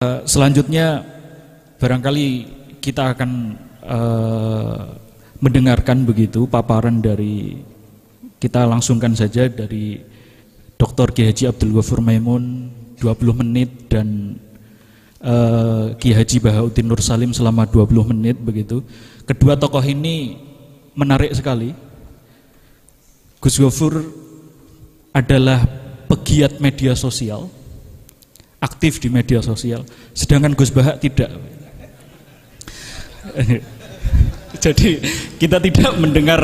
Selanjutnya barangkali kita akan mendengarkan begitu paparan dari, kita langsungkan saja dari Dr. Kiai Haji Abdul Ghafur Maimun 20 menit dan Kiai Haji Bahauddin Nur Salim selama 20 menit begitu. Kedua tokoh ini menarik sekali. Gus Ghafur adalah pegiat media sosial, aktif di media sosial, sedangkan Gus Baha tidak. Jadi kita tidak mendengar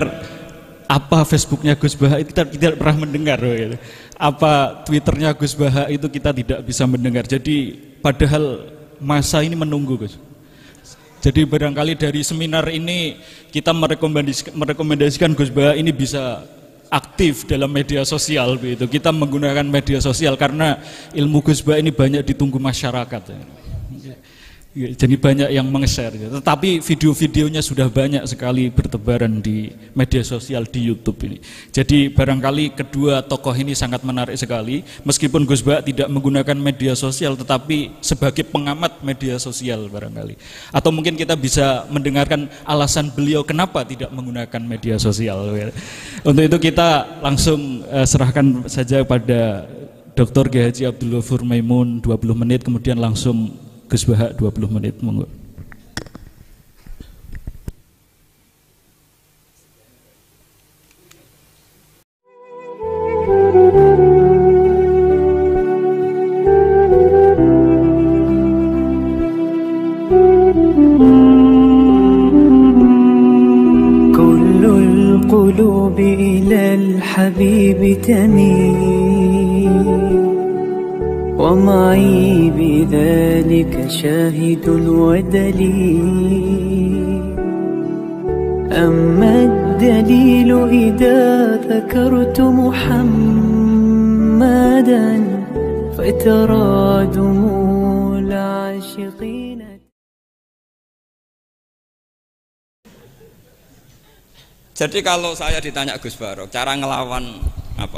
apa Facebooknya Gus Baha, kita tidak pernah mendengar gitu. Apa Twitternya Gus Baha itu kita tidak bisa mendengar. Jadi padahal masa ini menunggu, Gus. Jadi barangkali dari seminar ini kita merekomendasikan Gus Baha ini bisa aktif dalam media sosial begitu. Kita menggunakan media sosial karena ilmu Gus Baha ini banyak ditunggu masyarakat. Jadi banyak yang meng-share. Tetapi video-videonya sudah banyak sekali bertebaran di media sosial di YouTube ini. Jadi barangkali kedua tokoh ini sangat menarik sekali. Meskipun Gus Baha tidak menggunakan media sosial, tetapi sebagai pengamat media sosial barangkali. Atau mungkin kita bisa mendengarkan alasan beliau kenapa tidak menggunakan media sosial. Untuk itu kita langsung serahkan saja pada Dr. Kiai Haji Abdul Ghafur Maimun 20 menit, kemudian langsung Gus Baha 20 menit, monggo. Kullul qulubi ilal habibi tamil ومعي بذلك شاهد ودليل أما الدليل إذا ذكرت محمدا فترى دموع العاشقين. Jadi kalau saya ditanya Gus Barok, cara ngelawan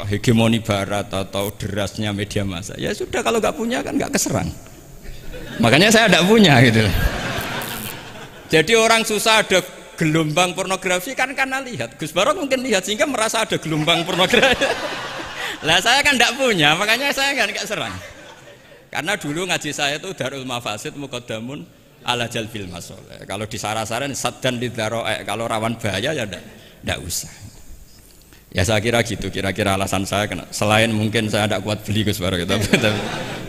hegemoni barat atau derasnya media massa, ya sudah, kalau nggak punya kan nggak keserang. Makanya saya nggak punya gitu. Jadi orang susah ada gelombang pornografi kan karena lihat. Gus Barok mungkin lihat sehingga merasa ada gelombang pornografi. Lah saya kan nggak punya, makanya saya nggak serang. Karena dulu ngaji saya itu Darul Mafasid Muqaddamun ala Jalbil Masoleh. Kalau disara-saran saddan lidharo'e, kalau rawan bahaya ya nggak usah. Ya saya kira gitu, kira-kira alasan saya kena. Selain mungkin saya tidak kuat beli Gus Barok,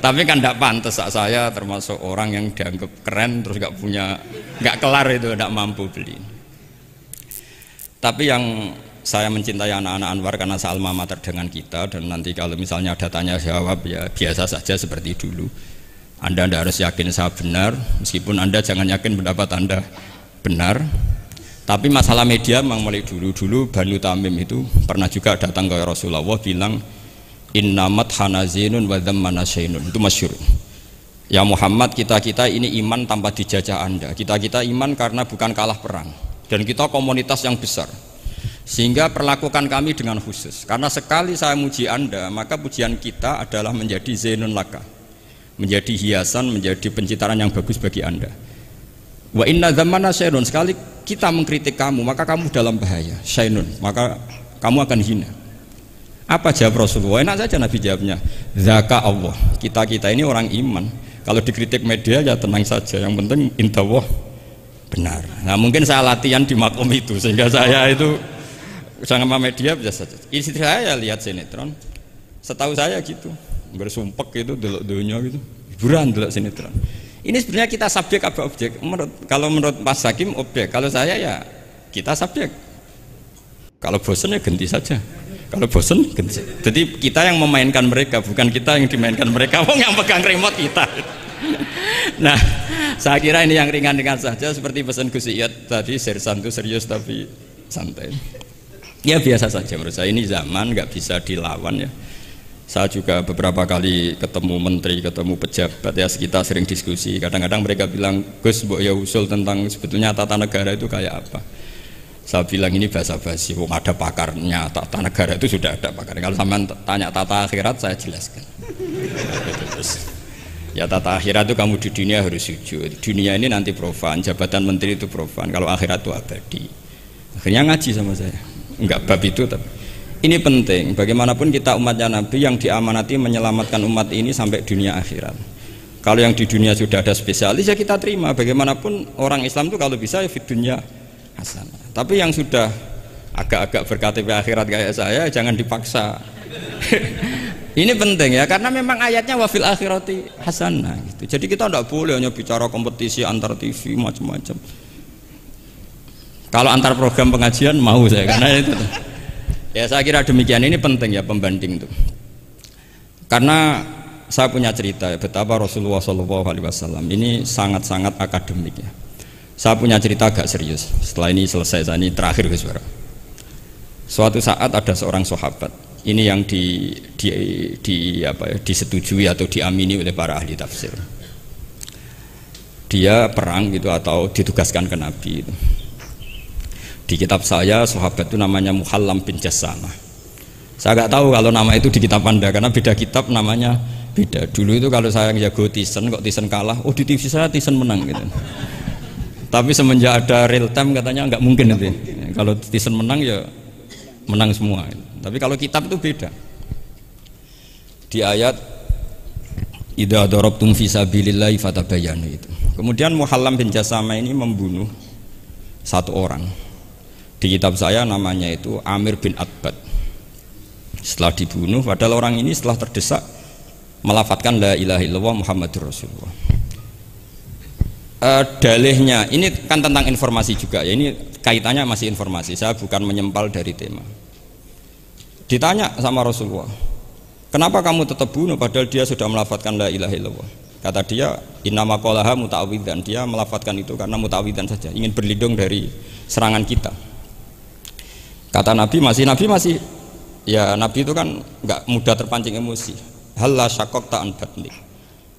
tapi kan tidak pantas, saya termasuk orang yang dianggap keren terus nggak kelar itu, tidak mampu beli. Tapi yang saya mencintai anak-anak Anwar karena sealma mater dengan kita, dan nanti kalau misalnya ada tanya jawab ya biasa saja seperti dulu. Anda tidak harus yakin saya benar, meskipun Anda jangan yakin pendapat Anda benar. Tapi masalah media memang mulai dulu Banu Tamim itu pernah juga datang ke Rasulullah bilang innamat hanazinun wa dhammana syainun, itu masyhur. Ya Muhammad, kita ini iman tanpa dijajah Anda. Kita iman karena bukan kalah perang, dan kita komunitas yang besar, sehingga perlakukan kami dengan khusus. Karena sekali saya muji Anda, maka pujian kita adalah menjadi zainun laka, menjadi hiasan, menjadi pencitraan yang bagus bagi Anda. Wa inna dhammana syainun, sekali kita mengkritik kamu maka kamu dalam bahaya, syainun, maka kamu akan hina. Apa jawab Rasulullah? Enak saja Nabi jawabnya, zaka Allah, kita ini orang iman, kalau dikritik media ya tenang saja, yang penting indallah benar. Nah mungkin saya latihan di makom itu sehingga saya itu sama media biasa saja. Istri saya lihat sinetron, setahu saya gitu, bersumpek gitu, delok dunia gitu, hiburan delok sinetron. Ini sebenarnya kita subjek apa objek? Kalau menurut Mas Hakim objek, kalau saya ya kita subjek. Kalau bosan ya ganti saja. Kalau bosan ganti. Jadi kita yang memainkan mereka, bukan kita yang dimainkan mereka. Wong yang pegang remote kita. Nah, saya kira ini yang ringan-ringan saja, seperti pesan Gus Iyad tadi, sersan itu serius tapi santai. Ya biasa saja menurut saya, ini zaman nggak bisa dilawan ya. Saya juga beberapa kali ketemu menteri, ketemu pejabat ya, kita sering diskusi. Kadang-kadang mereka bilang, Gus, mbok ya usul tentang sebetulnya tata negara itu kayak apa. Saya bilang ini basa-basi, ada pakarnya, tata negara itu sudah ada pakarnya. Kalau sampean tanya tata akhirat saya jelaskan. Terus, Ya tata akhirat itu kamu di dunia harus sujud. Dunia ini nanti profan, jabatan menteri itu profan. Kalau akhirat itu abadi. Akhirnya ngaji sama saya. Enggak bab itu tapi ini penting. Bagaimanapun kita umatnya Nabi yang diamanati menyelamatkan umat ini sampai dunia akhirat. Kalau yang di dunia sudah ada spesialis ya kita terima. Bagaimanapun orang Islam itu kalau bisa ya fit dunya hasanah. Tapi yang sudah agak-agak berKTP akhirat kayak saya jangan dipaksa. Ini penting ya, karena memang ayatnya wafil akhirati hasanah gitu. Jadi kita tidak boleh hanya bicara kompetisi antar TV macam-macam. Kalau antar program pengajian mau saya, karena itu. Ya saya kira demikian, ini penting ya pembanding itu. Karena saya punya cerita ya, betapa Rasulullah SAW ini sangat-sangat akademik ya. Saya punya cerita agak serius. Setelah ini selesai, saya ini terakhir Gus Bara. Suatu saat ada seorang sahabat. Ini yang disetujui atau diamini oleh para ahli tafsir. Dia perang gitu atau ditugaskan ke Nabi itu. Di kitab saya sahabat itu namanya Muhallam bin Jassamah. Saya nggak tahu kalau nama itu di kitab Anda karena beda kitab namanya beda. Dulu itu kalau saya jago Tyson kok Tyson kalah, oh di TV saya Tyson menang gitu. Tapi semenjak ada real time katanya nggak mungkin itu. Kalau Tyson menang ya menang semua. Tapi kalau kitab itu beda. Di ayat idza darabtum fi sabilillahi fatabayyanu itu. Kemudian Muhallam bin Jassamah ini membunuh satu orang. Di kitab saya namanya itu Amir bin Atbad. Setelah dibunuh, padahal orang ini setelah terdesak melafadzkan la ilaha illallah Muhammadur Rasulullah. Dalihnya ini kan tentang informasi juga ya. Ini kaitannya masih informasi. Saya bukan menyempal dari tema. Ditanya sama Rasulullah, kenapa kamu tetap bunuh padahal dia sudah melafadzkan la ilaha illallah? Kata dia, innama qalaha muta'awwidzan. Dia melafadzkan itu karena muta'awwidzan saja, ingin berlindung dari serangan kita. Kata Nabi masih ya Nabi itu kan nggak mudah terpancing emosi. Halla syaqaqta an batnik.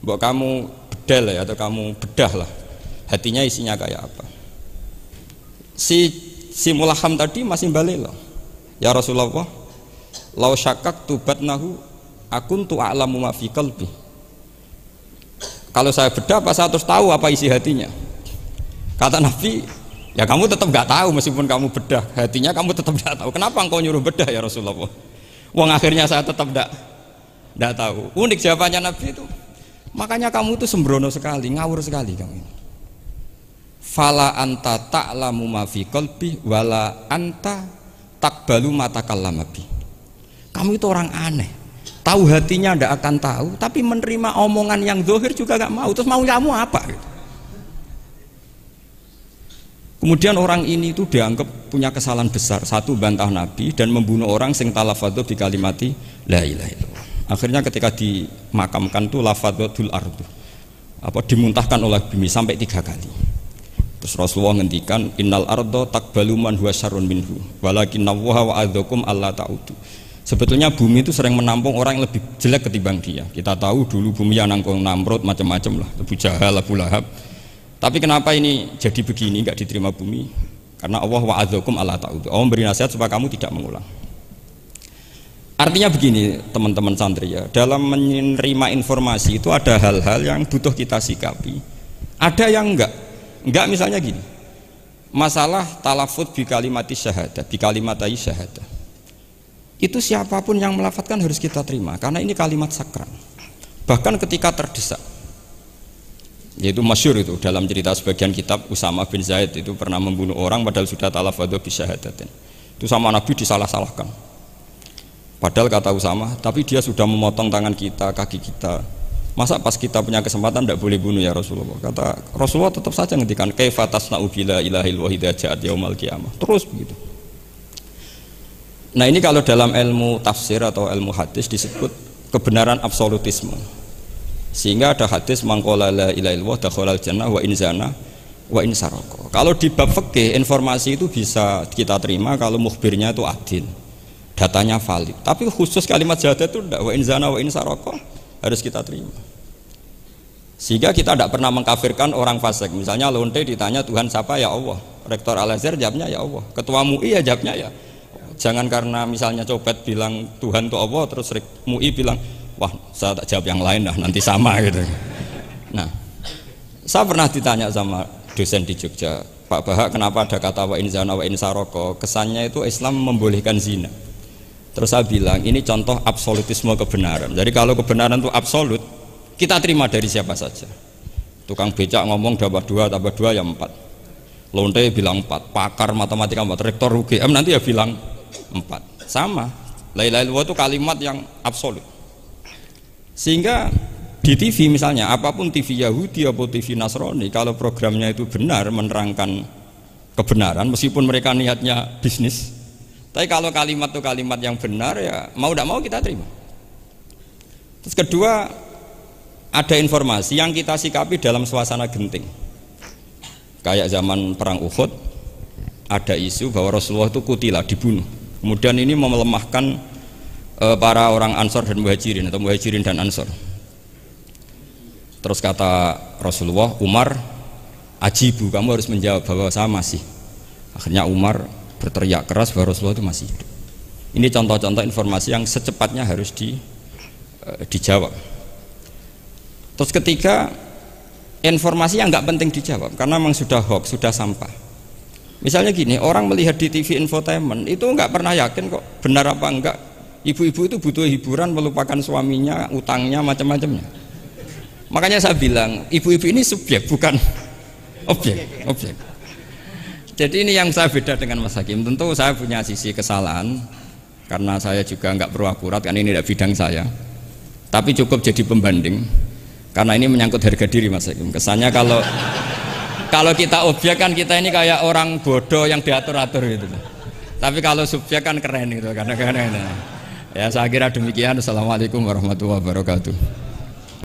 Mbok kamu bedal ya atau kamu bedah lah. Hatinya isinya kayak apa? Si Mulaham tadi masih balik loh. Ya Rasulullah, lau syakak tubatnahu akuntu a'lamu ma fi qalbi. Kalau saya bedah apa saya terus tahu apa isi hatinya? Kata Nabi, ya kamu tetap nggak tahu meskipun kamu bedah hatinya, kamu tetap nggak tahu. Kenapa engkau nyuruh bedah ya Rasulullah? Wong akhirnya saya tetap nggak tahu. Unik jawabannya Nabi itu. Makanya kamu itu sembrono sekali, ngawur sekali kamu. Fala anta ta'lamu ma fi qalbi wala anta taqbalu ma takallama bi. Kamu itu orang aneh. Tahu hatinya ndak akan tahu, tapi menerima omongan yang zahir juga nggak mau. Terus mau kamu apa? Kemudian orang ini itu dianggap punya kesalahan besar. Satu, bantah Nabi dan membunuh orang sing talafadhu bi kalimati la ilaha illallah. Akhirnya ketika dimakamkan tuh lafadzatul ardu, dimuntahkan oleh bumi sampai 3 kali. Terus Rasulullah ngendikan innal ardo taqbalu man huwa syarrun minhu walakinnallaha wa'adzakum alla ta'udu. Sebetulnya bumi itu sering menampung orang yang lebih jelek ketimbang dia. Kita tahu dulu bumi yang nangkung Namrud macam-macam lah, Abu Jahal, Abu Lahab. Tapi kenapa ini jadi begini, nggak diterima bumi? Karena Allah wa'adzakum alla ta'udu. Allah memberi nasihat supaya kamu tidak mengulang. Artinya begini teman-teman santri ya, dalam menerima informasi itu ada hal-hal yang butuh kita sikapi. Ada yang enggak misalnya gini. Masalah talafut bi kalimati syahadah, bi kalimatai syahadah. Itu siapapun yang melafadzkan harus kita terima karena ini kalimat sakral. Bahkan ketika terdesak. Yaitu masyhur itu dalam cerita sebagian kitab Usama bin Zaid itu pernah membunuh orang padahal sudah talafadhu bi syahadatin. Itu sama Nabi disalah-salahkan. Padahal kata Usama, tapi dia sudah memotong tangan kita, kaki kita. Masa pas kita punya kesempatan tidak boleh bunuh ya Rasulullah? Kata Rasulullah tetap saja ngendikan kaifa tasna'u bila ilahil wahida ja'at yaumal qiyamah. Terus begitu. Nah ini kalau dalam ilmu tafsir atau ilmu hadis disebut kebenaran absolutisme. Sehingga ada hadis mangqala la ilaha illallah dakhalal jannah wa in zana wa in saraka. Kalau di bab fikih informasi itu bisa kita terima kalau mukhbirnya itu adil. Datanya valid. Tapi khusus kalimat syahadat itu tidak, wa in zana wa in saraka harus kita terima. Sehingga kita tidak pernah mengkafirkan orang fasik. Misalnya lonte ditanya Tuhan siapa, ya Allah. Rektor Al-Azhar jawabnya ya Allah. Ketua MUI ya jawabnya ya. Jangan karena misalnya copet bilang Tuhan itu Allah terus MUI bilang wah saya tak jawab yang lain lah nanti sama gitu. Saya pernah ditanya sama dosen di Jogja, Pak Bahak, kenapa ada kata wa in zana wa in saroko? Kesannya itu Islam membolehkan zina. Terus saya bilang, ini contoh absolutisme kebenaran. Jadi kalau kebenaran itu absolut, kita terima dari siapa saja. Tukang becak ngomong dapat 2 tambah 2 ya 4. Lonte bilang 4, pakar matematika 4, rektor UGM nanti ya bilang 4. Sama. La ilaha illallah itu kalimat yang absolut. Sehingga di TV misalnya, apapun TV Yahudi atau TV Nasrani, kalau programnya itu benar menerangkan kebenaran, meskipun mereka niatnya bisnis, tapi kalau kalimat itu kalimat yang benar, ya mau tidak mau kita terima. Terus kedua, ada informasi yang kita sikapi dalam suasana genting. Kayak zaman perang Uhud, ada isu bahwa Rasulullah itu kutilah, dibunuh. Kemudian ini melemahkan para orang Ansor dan Muhajirin, atau Muhajirin dan Ansor. Terus kata Rasulullah, Umar, ajibu, kamu harus menjawab bahwa saya masih. Akhirnya Umar berteriak keras bahwa Rasulullah itu masih hidup. Ini contoh-contoh informasi yang secepatnya harus dijawab. Terus ketiga, informasi yang nggak penting dijawab karena memang sudah hoax, sudah sampah. Misalnya gini, orang melihat di TV infotainment itu nggak pernah yakin kok benar apa enggak. Ibu-ibu itu butuh hiburan, melupakan suaminya, utangnya, macam-macamnya. Makanya saya bilang, ibu-ibu ini subjek, bukan objek. Jadi ini yang saya beda dengan Mas Hakim. Tentu saya punya sisi kesalahan, karena saya juga nggak perlu akurat, karena ini tidak bidang saya. Tapi cukup jadi pembanding, karena ini menyangkut harga diri Mas Hakim. Kesannya kalau kita objek kan kita ini kayak orang bodoh yang diatur-atur gitu. Tapi kalau subjek kan keren gitu, karena ya saya kira demikian. Assalamualaikum warahmatullahi wabarakatuh.